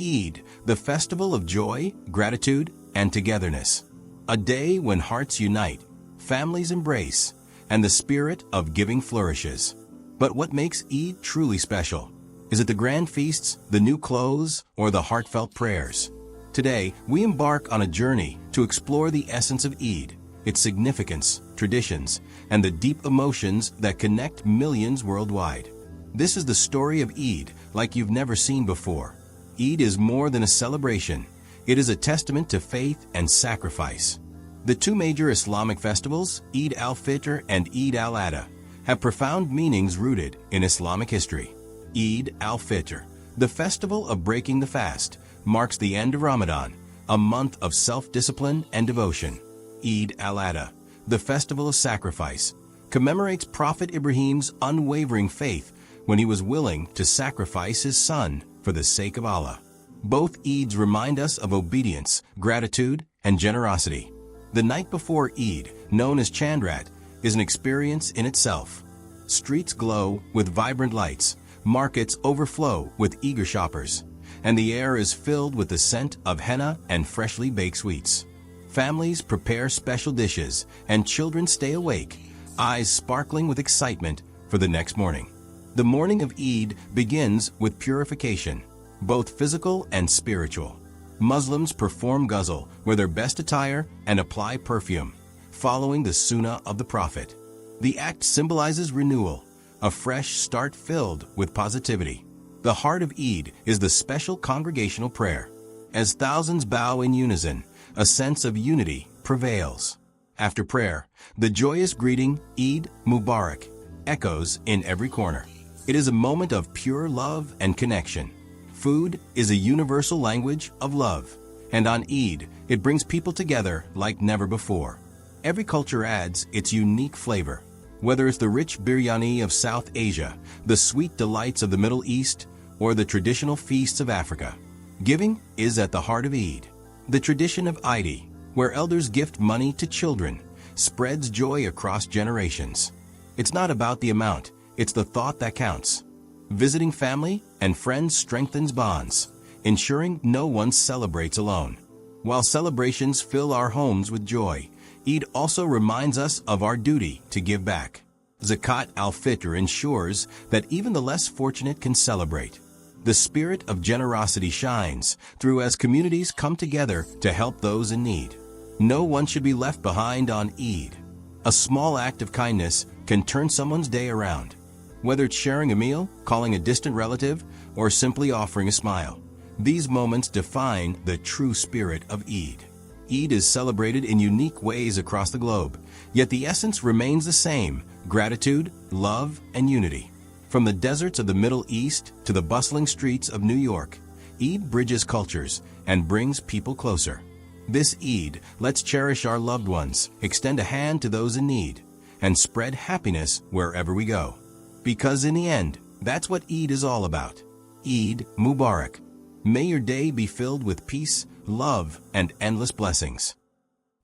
Eid, the festival of joy, gratitude, and togetherness. A day when hearts unite, families embrace, and the spirit of giving flourishes. But what makes Eid truly special? Is it the grand feasts, the new clothes, or the heartfelt prayers? Today, we embark on a journey to explore the essence of Eid, its significance, traditions, and the deep emotions that connect millions worldwide. This is the story of Eid like you've never seen before. Eid is more than a celebration. It is a testament to faith and sacrifice. The two major Islamic festivals, Eid al-Fitr and Eid al-Adha, have profound meanings rooted in Islamic history. Eid al-Fitr, the festival of breaking the fast, marks the end of Ramadan, a month of self-discipline and devotion. Eid al-Adha, the festival of sacrifice, commemorates Prophet Ibrahim's unwavering faith when he was willing to sacrifice his son for the sake of Allah. Both Eids remind us of obedience, gratitude, and generosity. The night before Eid, known as Chandrat, is an experience in itself. Streets glow with vibrant lights, markets overflow with eager shoppers, and the air is filled with the scent of henna and freshly baked sweets. Families prepare special dishes, and children stay awake, eyes sparkling with excitement for the next morning. The morning of Eid begins with purification, both physical and spiritual. Muslims perform ghusl, wear their best attire, and apply perfume, following the sunnah of the Prophet. The act symbolizes renewal, a fresh start filled with positivity. The heart of Eid is the special congregational prayer. As thousands bow in unison, a sense of unity prevails. After prayer, the joyous greeting, Eid Mubarak, echoes in every corner. It is a moment of pure love and connection. Food is a universal language of love, and on Eid, it brings people together like never before. Every culture adds its unique flavor. Whether it's the rich biryani of South Asia, the sweet delights of the Middle East, or the traditional feasts of Africa, giving is at the heart of Eid. The tradition of Eidi, where elders gift money to children, spreads joy across generations. It's not about the amount, it's the thought that counts. Visiting family and friends strengthens bonds, ensuring no one celebrates alone. While celebrations fill our homes with joy, Eid also reminds us of our duty to give back. Zakat al-Fitr ensures that even the less fortunate can celebrate. The spirit of generosity shines through as communities come together to help those in need. No one should be left behind on Eid. A small act of kindness can turn someone's day around. Whether it's sharing a meal, calling a distant relative, or simply offering a smile, these moments define the true spirit of Eid. Eid is celebrated in unique ways across the globe, yet the essence remains the same: gratitude, love, and unity. From the deserts of the Middle East to the bustling streets of New York, Eid bridges cultures and brings people closer. This Eid, let's cherish our loved ones, extend a hand to those in need, and spread happiness wherever we go. Because in the end, that's what Eid is all about. Eid Mubarak. May your day be filled with peace, love, and endless blessings.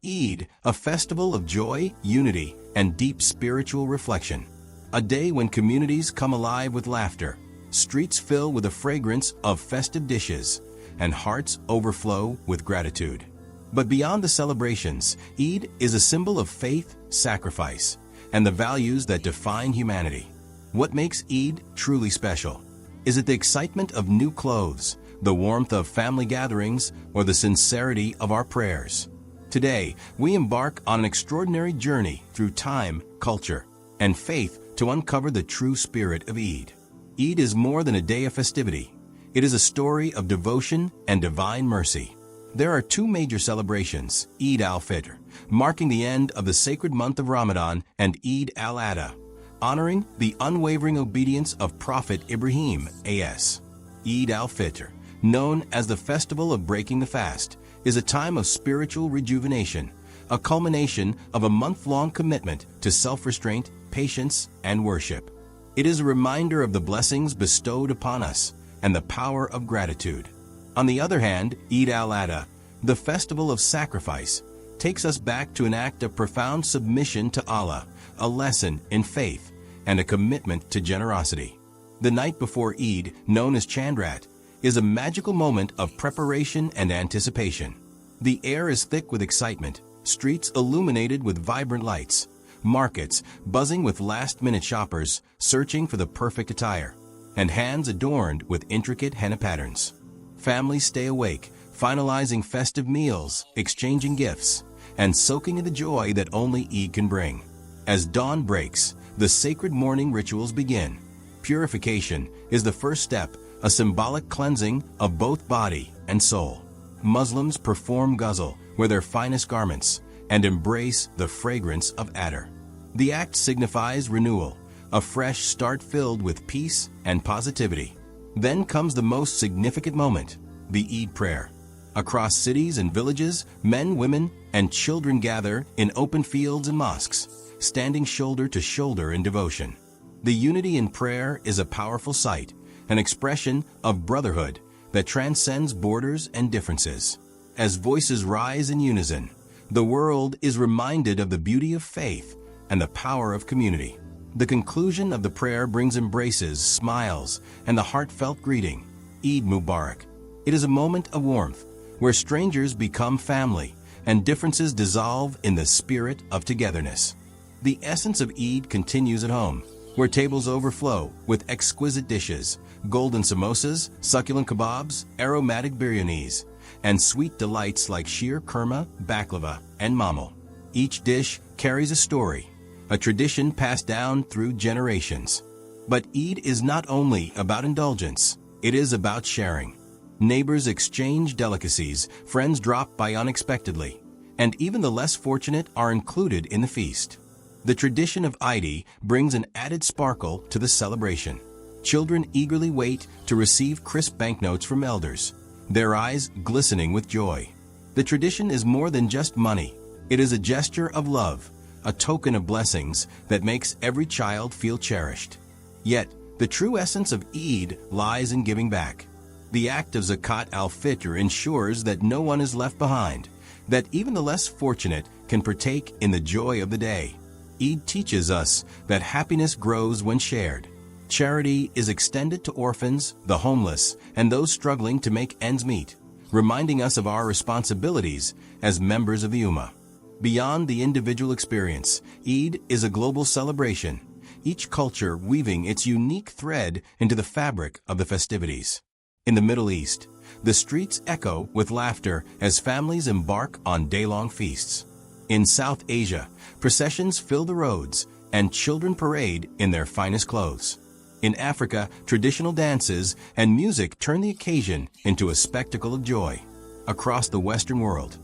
Eid, a festival of joy, unity, and deep spiritual reflection. A day when communities come alive with laughter, streets fill with the fragrance of festive dishes, and hearts overflow with gratitude. But beyond the celebrations, Eid is a symbol of faith, sacrifice, and the values that define humanity. What makes Eid truly special? Is it the excitement of new clothes, the warmth of family gatherings, or the sincerity of our prayers? Today, we embark on an extraordinary journey through time, culture, and faith to uncover the true spirit of Eid. Eid is more than a day of festivity. It is a story of devotion and divine mercy. There are two major celebrations, Eid al-Fitr, marking the end of the sacred month of Ramadan, and Eid al-Adha, honoring the unwavering obedience of Prophet Ibrahim a.s. Eid al-Fitr, known as the festival of breaking the fast, is a time of spiritual rejuvenation, a culmination of a month-long commitment to self-restraint, patience, and worship. It is a reminder of the blessings bestowed upon us and the power of gratitude. On the other hand, Eid al-Adha, the festival of sacrifice, takes us back to an act of profound submission to Allah, a lesson in faith, and a commitment to generosity. The night before Eid, known as Chandrat, is a magical moment of preparation and anticipation. The air is thick with excitement, streets illuminated with vibrant lights, markets buzzing with last-minute shoppers searching for the perfect attire, and hands adorned with intricate henna patterns. Families stay awake, finalizing festive meals, exchanging gifts, and soaking in the joy that only Eid can bring. As dawn breaks, the sacred morning rituals begin. Purification is the first step, a symbolic cleansing of both body and soul. Muslims perform ghusl, wear their finest garments, and embrace the fragrance of adder. The act signifies renewal, a fresh start filled with peace and positivity. Then comes the most significant moment, the Eid prayer. Across cities and villages, men, women, and children gather in open fields and mosques, standing shoulder to shoulder in devotion. The unity in prayer is a powerful sight, an expression of brotherhood that transcends borders and differences. As voices rise in unison, the world is reminded of the beauty of faith and the power of community. The conclusion of the prayer brings embraces, smiles, and the heartfelt greeting, Eid Mubarak. It is a moment of warmth, where strangers become family and differences dissolve in the spirit of togetherness. The essence of Eid continues at home, where tables overflow with exquisite dishes, golden samosas, succulent kebabs, aromatic biryanis, and sweet delights like sheer kurma, baklava, and mamul. Each dish carries a story, a tradition passed down through generations. But Eid is not only about indulgence, it is about sharing. Neighbors exchange delicacies, friends drop by unexpectedly, and even the less fortunate are included in the feast. The tradition of Eidi brings an added sparkle to the celebration. Children eagerly wait to receive crisp banknotes from elders, their eyes glistening with joy. The tradition is more than just money. It is a gesture of love, a token of blessings that makes every child feel cherished. Yet, the true essence of Eid lies in giving back. The act of zakat al-Fitr ensures that no one is left behind, that even the less fortunate can partake in the joy of the day. Eid teaches us that happiness grows when shared. Charity is extended to orphans, the homeless, and those struggling to make ends meet, reminding us of our responsibilities as members of the Ummah. Beyond the individual experience, Eid is a global celebration, each culture weaving its unique thread into the fabric of the festivities. In the Middle East, the streets echo with laughter as families embark on day-long feasts. In South Asia, processions fill the roads and children parade in their finest clothes. In Africa, traditional dances and music turn the occasion into a spectacle of joy. Across the Western world,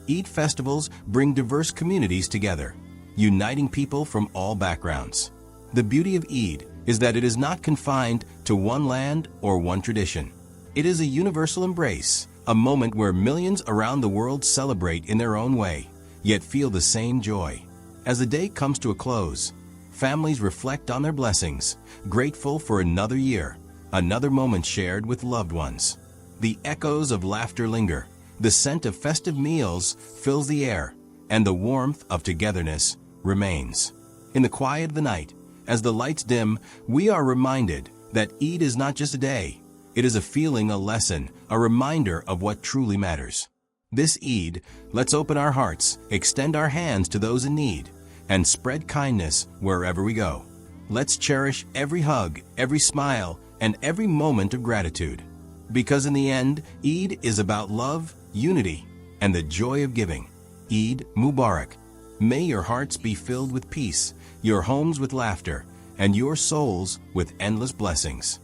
Eid festivals bring diverse communities together, uniting people from all backgrounds. The beauty of Eid is that it is not confined to one land or one tradition. It is a universal embrace, a moment where millions around the world celebrate in their own way, yet feel the same joy. As the day comes to a close, families reflect on their blessings, grateful for another year, another moment shared with loved ones. The echoes of laughter linger, the scent of festive meals fills the air, and the warmth of togetherness remains. In the quiet of the night, as the lights dim, we are reminded that Eid is not just a day. It is a feeling, a lesson, a reminder of what truly matters. This Eid, let's open our hearts, extend our hands to those in need, and spread kindness wherever we go. Let's cherish every hug, every smile, and every moment of gratitude. Because in the end, Eid is about love, unity, and the joy of giving. Eid Mubarak. May your hearts be filled with peace, your homes with laughter, and your souls with endless blessings.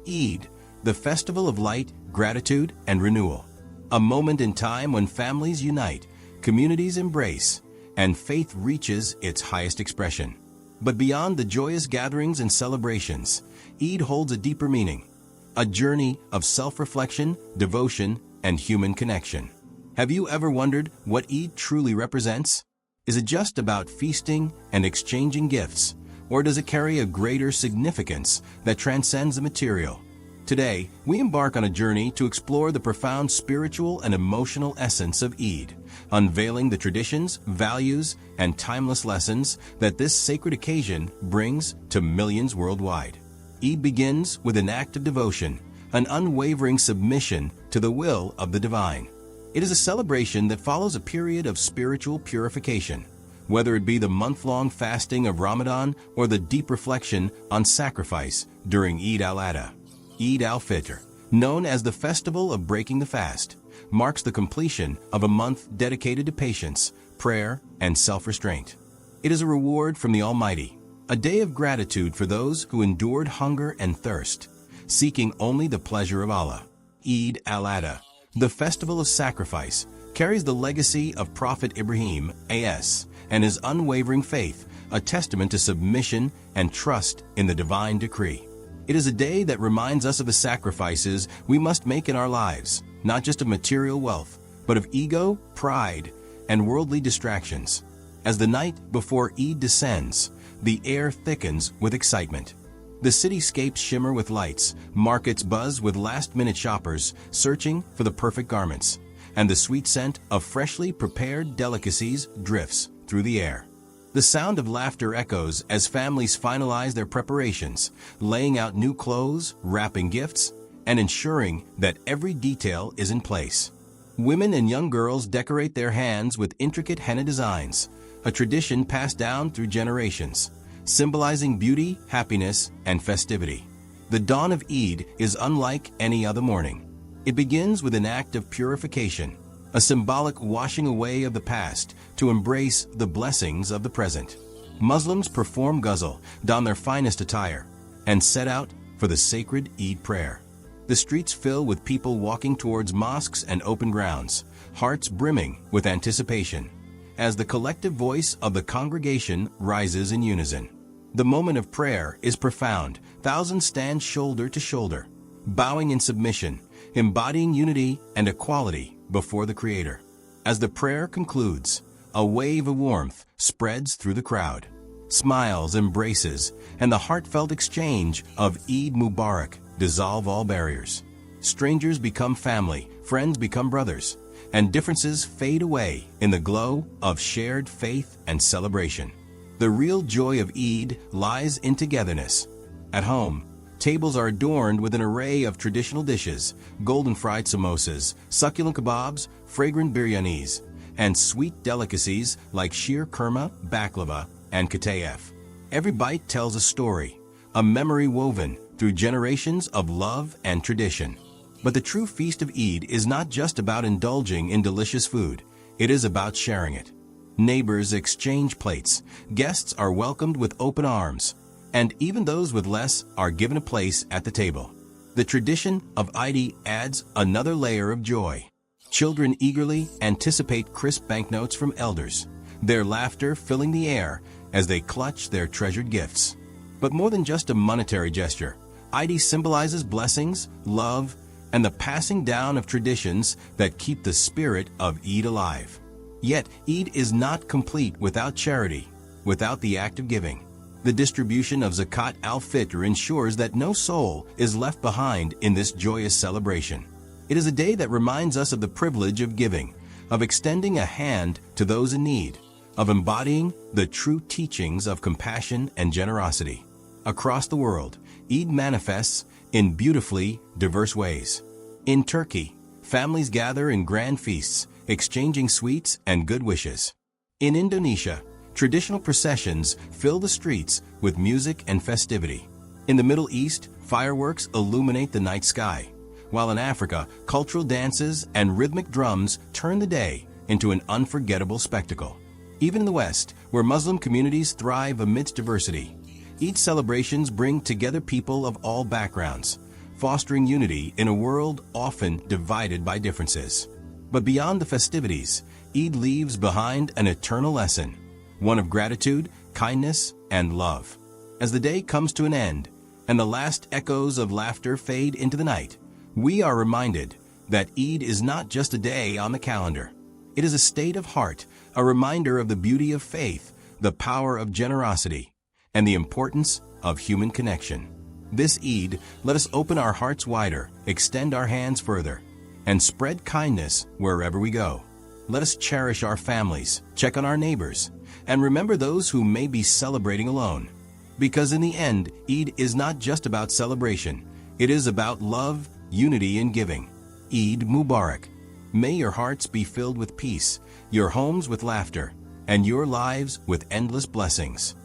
Eid, the festival of light, gratitude, and renewal. A moment in time when families unite, communities embrace, and faith reaches its highest expression. But beyond the joyous gatherings and celebrations, Eid holds a deeper meaning, a journey of self-reflection, devotion, and human connection. Have you ever wondered what Eid truly represents? Is it just about feasting and exchanging gifts, or does it carry a greater significance that transcends the material? Today, we embark on a journey to explore the profound spiritual and emotional essence of Eid, unveiling the traditions, values, and timeless lessons that this sacred occasion brings to millions worldwide. Eid begins with an act of devotion, an unwavering submission to the will of the divine. It is a celebration that follows a period of spiritual purification, whether it be the month-long fasting of Ramadan or the deep reflection on sacrifice during Eid al-Adha. Eid al-Fitr, known as the festival of breaking the fast, marks the completion of a month dedicated to patience, prayer, and self-restraint. It is a reward from the Almighty, a day of gratitude for those who endured hunger and thirst, seeking only the pleasure of Allah. Eid al-Adha, the festival of sacrifice, carries the legacy of Prophet Ibrahim a.s. and his unwavering faith, a testament to submission and trust in the divine decree. It is a day that reminds us of the sacrifices we must make in our lives, not just of material wealth, but of ego, pride, and worldly distractions. As the night before Eid descends, the air thickens with excitement. The cityscapes shimmer with lights, markets buzz with last-minute shoppers searching for the perfect garments, and the sweet scent of freshly prepared delicacies drifts through the air. The sound of laughter echoes as families finalize their preparations, laying out new clothes, wrapping gifts, and ensuring that every detail is in place. Women and young girls decorate their hands with intricate henna designs, a tradition passed down through generations, symbolizing beauty, happiness, and festivity. The dawn of Eid is unlike any other morning. It begins with an act of purification, a symbolic washing away of the past to embrace the blessings of the present. Muslims perform ghusl, don their finest attire, and set out for the sacred Eid prayer. The streets fill with people walking towards mosques and open grounds, hearts brimming with anticipation, as the collective voice of the congregation rises in unison. The moment of prayer is profound. Thousands stand shoulder to shoulder, bowing in submission, embodying unity and equality before the Creator. As the prayer concludes, a wave of warmth spreads through the crowd. Smiles, embraces, and the heartfelt exchange of Eid Mubarak dissolve all barriers. Strangers become family, friends become brothers, and differences fade away in the glow of shared faith and celebration. The real joy of Eid lies in togetherness. At home, tables are adorned with an array of traditional dishes, golden fried samosas, succulent kebabs, fragrant biryanis, and sweet delicacies like sheer kurma, baklava, and katayef. Every bite tells a story, a memory woven through generations of love and tradition. But the true feast of Eid is not just about indulging in delicious food. It is about sharing it. Neighbors exchange plates, guests are welcomed with open arms, and even those with less are given a place at the table. The tradition of Eidi adds another layer of joy. Children eagerly anticipate crisp banknotes from elders, their laughter filling the air as they clutch their treasured gifts. But more than just a monetary gesture, Eidi symbolizes blessings, love, and the passing down of traditions that keep the spirit of Eid alive. Yet, Eid is not complete without charity, without the act of giving. The distribution of Zakat al-Fitr ensures that no soul is left behind in this joyous celebration. It is a day that reminds us of the privilege of giving, of extending a hand to those in need, of embodying the true teachings of compassion and generosity. Across the world, Eid manifests in beautifully diverse ways. In Turkey, families gather in grand feasts, exchanging sweets and good wishes. In Indonesia, traditional processions fill the streets with music and festivity. In the Middle East, fireworks illuminate the night sky, while in Africa, cultural dances and rhythmic drums turn the day into an unforgettable spectacle. Even in the West, where Muslim communities thrive amidst diversity, Eid celebrations bring together people of all backgrounds, fostering unity in a world often divided by differences. But beyond the festivities, Eid leaves behind an eternal lesson, one of gratitude, kindness, and love. As the day comes to an end, and the last echoes of laughter fade into the night, we are reminded that Eid is not just a day on the calendar. It is a state of heart, a reminder of the beauty of faith, the power of generosity, and the importance of human connection. This Eid, let us open our hearts wider, extend our hands further, and spread kindness wherever we go. Let us cherish our families, check on our neighbors, and remember those who may be celebrating alone. Because in the end, Eid is not just about celebration. It is about love, unity in giving. Eid Mubarak. May your hearts be filled with peace, your homes with laughter, and your lives with endless blessings.